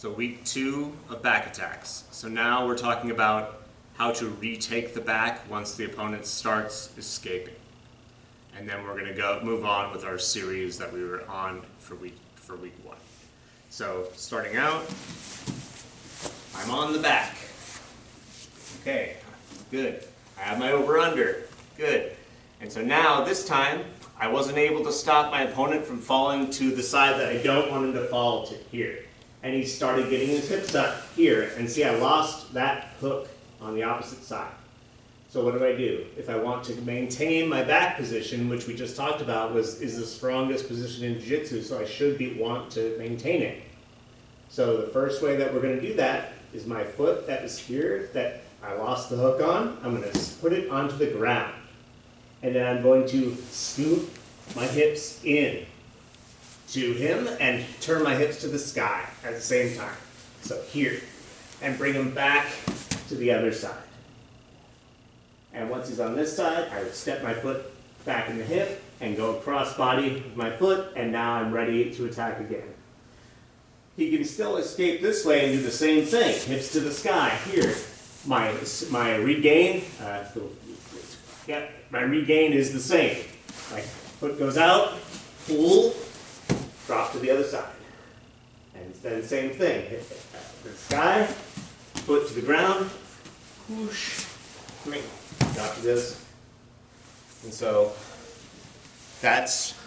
So week 2 of back attacks. So now we're talking about how to retake the back once the opponent starts escaping. And then we're going to move on with our series that we were on for week 1. So starting out, I'm on the back. Okay, good. I have my over-under. Good. And so now, this time, I wasn't able to stop my opponent from falling to the side that I don't want him to fall to here. And he started getting his hips up here. And see, I lost that hook on the opposite side. So what do? If I want to maintain my back position, which we just talked about is the strongest position in Jiu-Jitsu, so I should want to maintain it. So the first way that we're going to do that is my foot that was here, that I lost the hook on, I'm going to put it onto the ground. And then I'm going to scoop my hips in to him and turn my hips to the sky at the same time. So here. And bring him back to the other side. And once he's on this side, I would step my foot back in the hip and go across body with my foot, and now I'm ready to attack again. He can still escape this way and do the same thing. Hips to the sky. Here, my regain. My regain is the same. My foot goes out, pull, drop to the other side. And then same thing. Hip to the sky, foot to the ground, whoosh, drop to this. And so that's,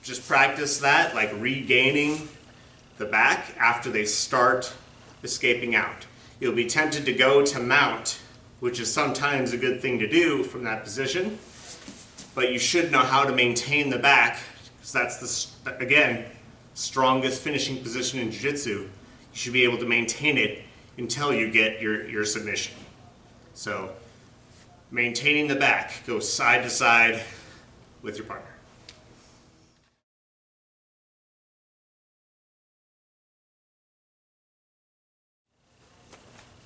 just practice that, like regaining the back after they start escaping out. You'll be tempted to go to mount, which is sometimes a good thing to do from that position, but you should know how to maintain the back, because that's the, again, strongest finishing position in Jiu-Jitsu. You should be able to maintain it until you get your submission. So maintaining the back, go side to side with your partner.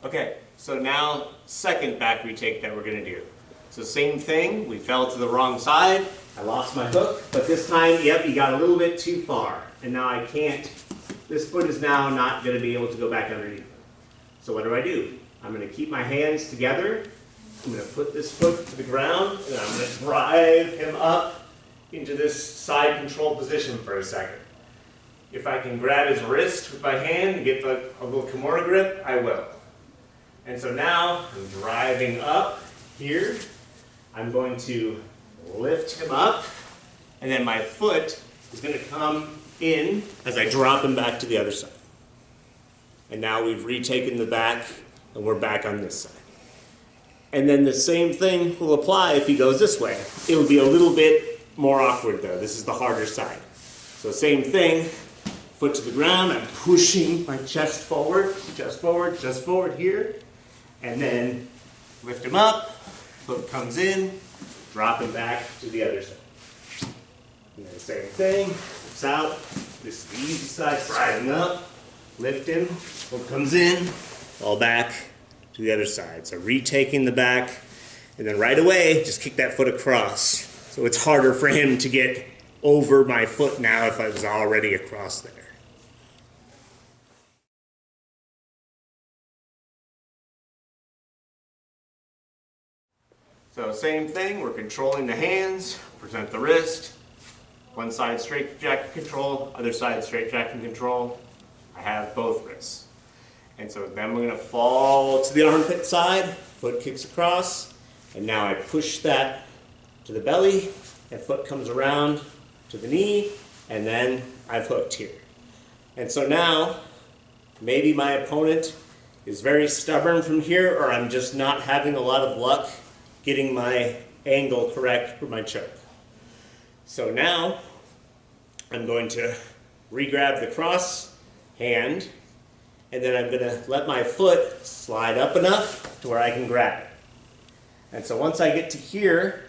Okay, so now second back retake that we're going to do. So same thing, we fell to the wrong side, I lost my hook, but this time, yep, you got a little bit too far. And now I can't, this foot is now not going to be able to go back underneath. So what do? I'm going to keep my hands together, I'm going to put this foot to the ground, and I'm going to drive him up into this side control position for a second. If I can grab his wrist with my hand and get a little Kimura grip, I will. And so now I'm driving up here. I'm going to lift him up, and then my foot is going to come in as I drop him back to the other side. And now we've retaken the back, and we're back on this side. And then the same thing will apply if he goes this way. It'll be a little bit more awkward though. This is the harder side. So same thing, foot to the ground, I'm pushing my chest forward here. And then lift him up, foot comes in, drop him back to the other side. And then same thing, hips out, this is the easy side, driving up, lift him, foot comes in, all back to the other side. So retaking the back, and then right away, just kick that foot across. So it's harder for him to get over my foot now if I was already across there. So same thing, we're controlling the hands, present the wrist, one side straight jacket control, other side straight jacket control. I have both wrists. And so then we're going to fall to the armpit side, foot kicks across, and now I push that to the belly, and foot comes around to the knee, and then I've hooked here. And so now, maybe my opponent is very stubborn from here, or I'm just not having a lot of luck getting my angle correct for my choke. So now, I'm going to re-grab the cross hand, and then I'm going to let my foot slide up enough to where I can grab it. And so once I get to here,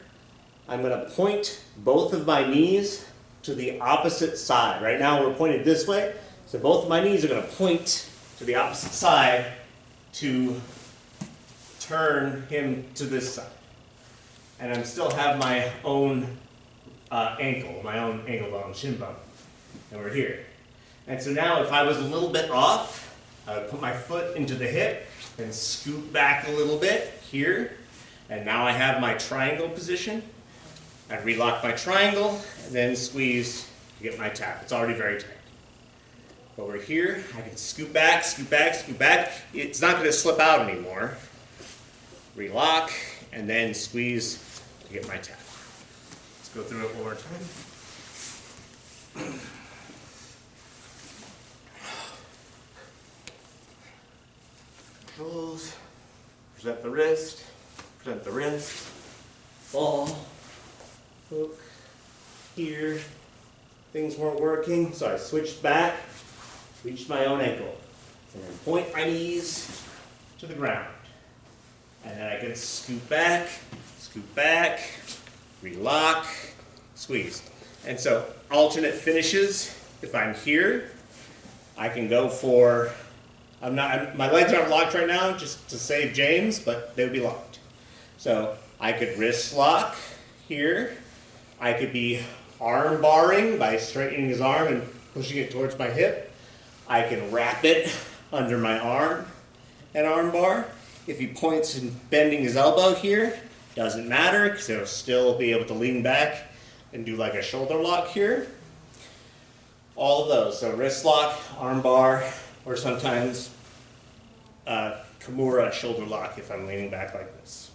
I'm going to point both of my knees to the opposite side. Right now we're pointed this way, so both of my knees are going to point to the opposite side to turn him to this side. And I still have my own ankle bone, shin bone, and we're here. And so now if I was a little bit off, I would put my foot into the hip and scoot back a little bit here. And now I have my triangle position. I'd relock my triangle and then squeeze to get my tap. It's already very tight. Over here, I can scoot back, scoot back, scoot back. It's not going to slip out anymore. Relock and then squeeze to get my tap. Let's go through it one more time. Controls, present the wrist, ball, hook, here. Things weren't working, so I switched back, reached my own ankle, and then point my knees to the ground. And then I can scoot back, relock, squeeze. And so alternate finishes, if I'm here, I can go for, my legs aren't locked right now just to save James, but they would be locked. So I could wrist lock here. I could be arm barring by straightening his arm and pushing it towards my hip. I can wrap it under my arm and arm bar. If he points and bending his elbow here, doesn't matter because he'll still be able to lean back and do like a shoulder lock here. All of those, so wrist lock, arm bar, or sometimes Kimura shoulder lock if I'm leaning back like this.